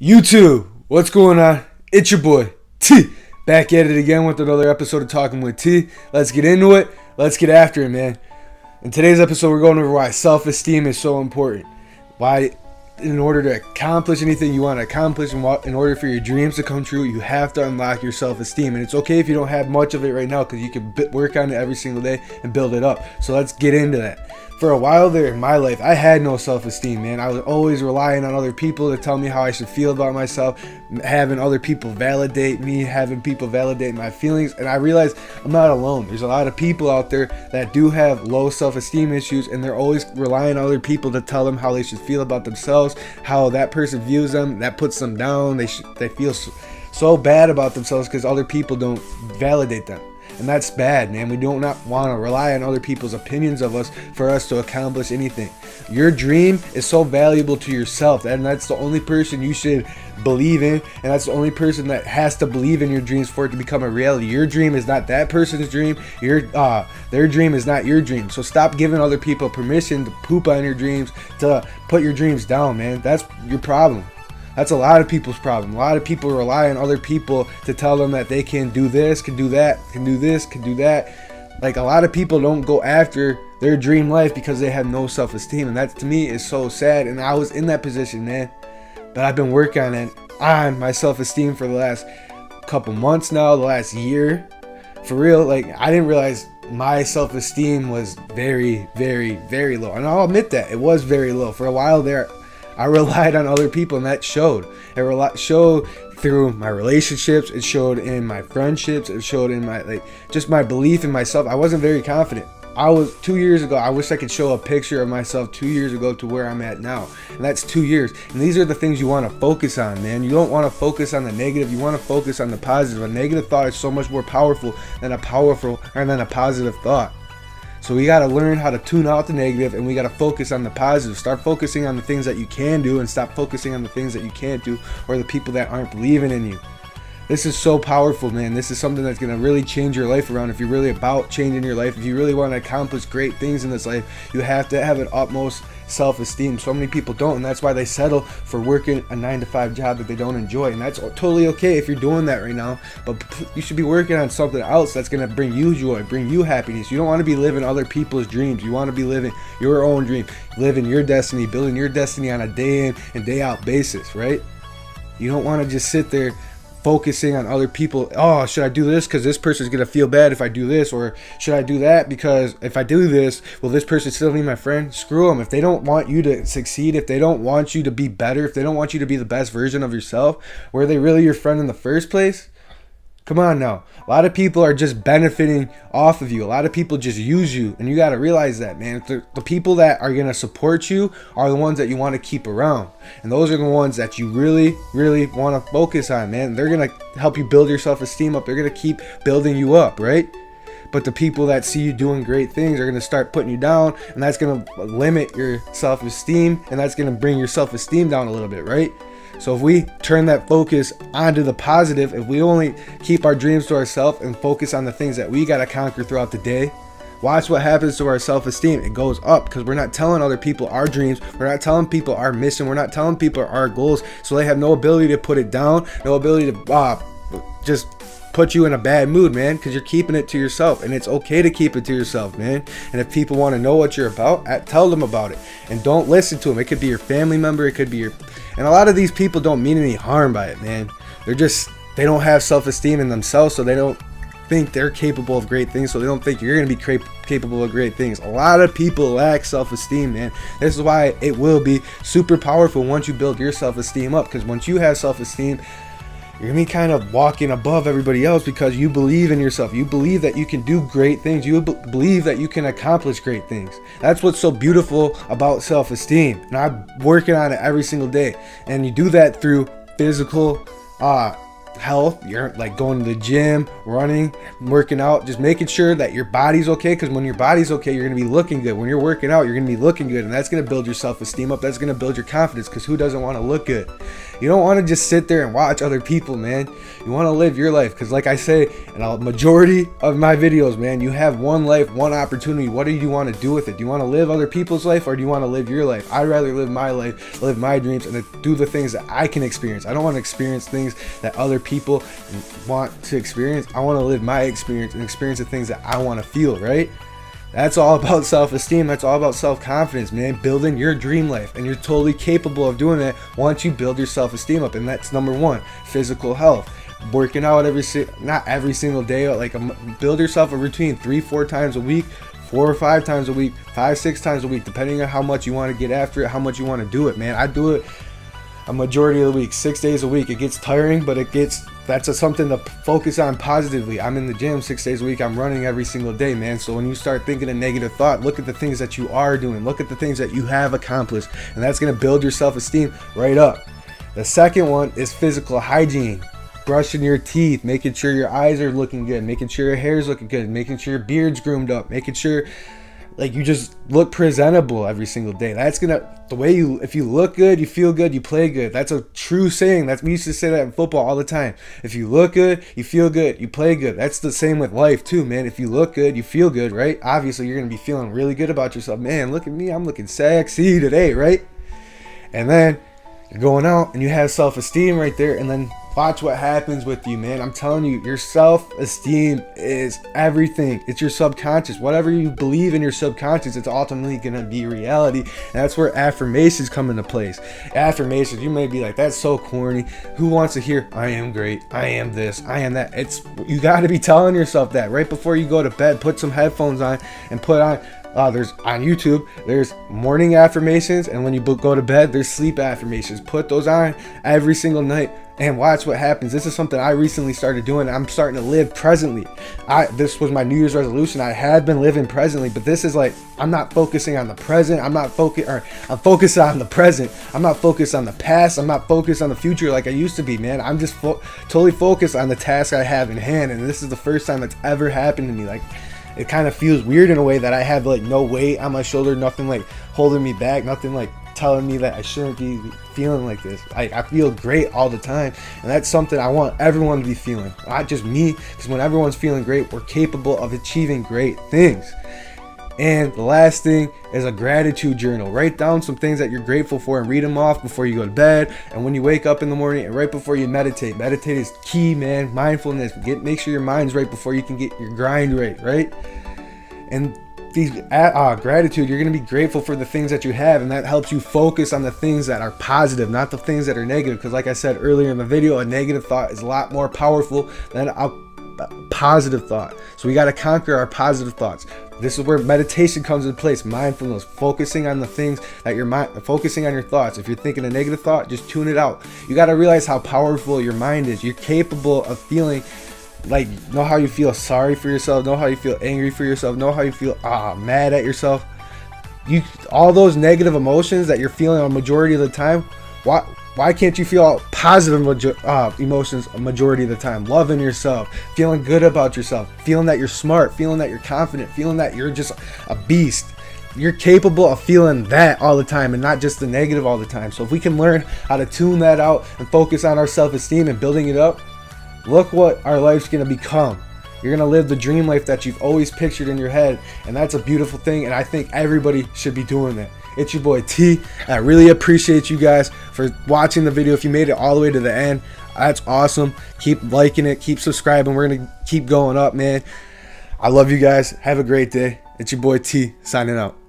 YouTube, what's going on? It's your boy T, back at it again with another episode of Talking with T. Let's get into it. Let's get after it, man. In today's episode, we're going over why self-esteem is so important. Why, in order to accomplish anything you want to accomplish, and in order for your dreams to come true, you have to unlock your self-esteem. And it's okay if you don't have much of it right now, because you can work on it every single day and build it up. So let's get into that. For a while there in my life, I had no self-esteem, man. I was always relying on other people to tell me how I should feel about myself, having other people validate me, having people validate my feelings. And I realized I'm not alone. There's a lot of people out there that do have low self-esteem issues, and they're always relying on other people to tell them how they should feel about themselves, how that person views them. That puts them down. They feel so bad about themselves because other people don't validate them. And that's bad, man. We do not want to rely on other people's opinions of us for us to accomplish anything. Your dream is so valuable to yourself, and that's the only person you should believe in, and that's the only person that has to believe in your dreams for it to become a reality. Your dream is not that person's dream. Their dream is not your dream. So stop giving other people permission to poop on your dreams, to put your dreams down, man. That's your problem. That's a lot of people's problem. A lot of people rely on other people to tell them that they can do this, can do that, can do this, can do that. Like, a lot of people don't go after their dream life because they have no self-esteem. And that, to me, is so sad. And I was in that position, man. But I've been working on my self-esteem for the last couple months now, the last year. For real, like, I didn't realize my self-esteem was very, very, very low. And I'll admit that. It was very low. For a while there, I relied on other people, and that showed. It showed through my relationships. It showed in my friendships. It showed in my, just my belief in myself. I wasn't very confident. 2 years ago, I wish I could show a picture of myself 2 years ago to where I'm at now. And that's 2 years. And these are the things you want to focus on, man. You don't want to focus on the negative. You want to focus on the positive. A negative thought is so much more powerful than a positive thought. So we got to learn how to tune out the negative, and we got to focus on the positive. Start focusing on the things that you can do, and stop focusing on the things that you can't do, or the people that aren't believing in you. This is so powerful, man. This is something that's going to really change your life around. If you're really about changing your life, if you really want to accomplish great things in this life, you have to have an utmost self-esteem. So many people don't, and that's why they settle for working a 9-to-5 job that they don't enjoy. And that's totally okay if you're doing that right now, but you should be working on something else that's going to bring you joy, bring you happiness. You don't want to be living other people's dreams. You want to be living your own dream, living your destiny, building your destiny on a day in and day out basis, right? You don't want to just sit there focusing on other people. Oh, should I do this because this person's gonna feel bad if I do this, or should I do that because if I do this, will this person still be my friend? Screw them. If they don't want you to succeed, if they don't want you to be better, if they don't want you to be the best version of yourself, were they really your friend in the first place? Come on now. A lot of people are just benefiting off of you. A lot of people just use you, and you got to realize that, man. The people that are going to support you are the ones that you want to keep around, and those are the ones that you really, really want to focus on, man. They're going to help you build your self-esteem up. They're going to keep building you up, right? But the people that see you doing great things are going to start putting you down, and that's going to limit your self-esteem, and that's going to bring your self-esteem down a little bit, right? So if we turn that focus onto the positive, if we only keep our dreams to ourselves and focus on the things that we got to conquer throughout the day, watch what happens to our self-esteem. It goes up because we're not telling other people our dreams. We're not telling people our mission. We're not telling people our goals. So they have no ability to put it down, no ability to just put you in a bad mood, man, because you're keeping it to yourself. And it's okay to keep it to yourself, man. And if people want to know what you're about, tell them about it, and don't listen to them. It could be your family member, it could be your, and a lot of these people don't mean any harm by it, man. They don't have self-esteem in themselves, so they don't think they're capable of great things, so they don't think you're going to be capable of great things. A lot of people lack self-esteem, man. This is why it will be super powerful once you build your self-esteem up, because once you have self-esteem, you're going to be kind of walking above everybody else because you believe in yourself. You believe that you can do great things. You believe that you can accomplish great things. That's what's so beautiful about self-esteem. And I'm working on it every single day. And you do that through physical health. You're like going to the gym, running, working out, just making sure that your body's okay, because when your body's okay, you're going to be looking good. When you're working out, you're going to be looking good, and that's going to build your self-esteem up. That's going to build your confidence, because who doesn't want to look good? You don't want to just sit there and watch other people, man. You want to live your life, because like I say in a majority of my videos, man, you have one life, one opportunity. What do you want to do with it? Do you want to live other people's life, or do you want to live your life? I'd rather live my life, live my dreams, and do the things that I can experience. I don't want to experience things that other people want to experience. I want to live my experience and experience the things that I want to feel, right? That's all about self-esteem. That's all about self-confidence, man. Building your dream life, and you're totally capable of doing that once you build your self-esteem up. And that's number one, physical health. Working out not every single day, like build yourself a routine 3-4 times a week, 4 or 5 times a week, 5-6 times a week, depending on how much you want to get after it, how much you want to do it, man. I do it a majority of the week, 6 days a week. It gets tiring, but that's something to focus on positively. I'm in the gym 6 days a week. I'm running every single day, man. So when you start thinking a negative thought, look at the things that you are doing. Look at the things that you have accomplished, and that's going to build your self-esteem right up. The second one is physical hygiene. Brushing your teeth, making sure your eyes are looking good, making sure your hair's looking good, making sure your beard's groomed up, making sure like you just look presentable every single day. That's if you look good, you feel good, you play good. That's a true saying. We used to say that in football all the time. If you look good, you feel good, you play good. That's the same with life too, man. If you look good, you feel good, right? Obviously you're gonna be feeling really good about yourself. Man, look at me, I'm looking sexy today, right? And then you're going out and you have self-esteem right there, and then watch what happens with you, man. I'm telling you, your self-esteem is everything. It's your subconscious. Whatever you believe in your subconscious, it's ultimately going to be reality. And that's where affirmations come into place. Affirmations, you may be like, that's so corny. Who wants to hear, I am great, I am this, I am that? You got to be telling yourself that right before you go to bed. Put some headphones on and put on there's on YouTube, there's morning affirmations, and when you go to bed, there's sleep affirmations. Put those on every single night and watch what happens. This is something I recently started doing. I'm starting to live presently. This was my New Year's resolution. I had been living presently, but this is like, I'm not focusing on the present. I'm focused on the present. I'm not focused on the past. I'm not focused on the future like I used to be, man. I'm just totally focused on the task I have in hand, and this is the first time that's ever happened to me. Like, it kind of feels weird in a way that I have like no weight on my shoulder, nothing like holding me back, nothing like telling me that I shouldn't be feeling like this. I feel great all the time, and that's something I want everyone to be feeling, not just me, because when everyone's feeling great, we're capable of achieving great things. And the last thing is a gratitude journal. Write down some things that you're grateful for and read them off before you go to bed and when you wake up in the morning and right before you meditate. Meditate is key, man. Mindfulness. Make sure your mind's right before you can get your grind right? And these gratitude, you're going to be grateful for the things that you have, and that helps you focus on the things that are positive, not the things that are negative. Because like I said earlier in the video, a negative thought is a lot more powerful than a positive thought. So we got to conquer our positive thoughts. This is where meditation comes into place. Mindfulness, focusing on the things that focusing on your thoughts. If you're thinking a negative thought, just tune it out. You got to realize how powerful your mind is. You're capable of feeling like, know how you feel sorry for yourself, know how you feel angry for yourself, know how you feel mad at yourself. All those negative emotions that you're feeling a majority of the time, why can't you feel positive emotions a majority of the time? Loving yourself, feeling good about yourself, feeling that you're smart, feeling that you're confident, feeling that you're just a beast. You're capable of feeling that all the time and not just the negative all the time. So if we can learn how to tune that out and focus on our self-esteem and building it up, look what our life's going to become. You're going to live the dream life that you've always pictured in your head, and that's a beautiful thing, and I think everybody should be doing that. It's your boy T. I really appreciate you guys for watching the video. If you made it all the way to the end, that's awesome. Keep liking it, keep subscribing. We're going to keep going up, man. I love you guys. Have a great day. It's your boy T signing out.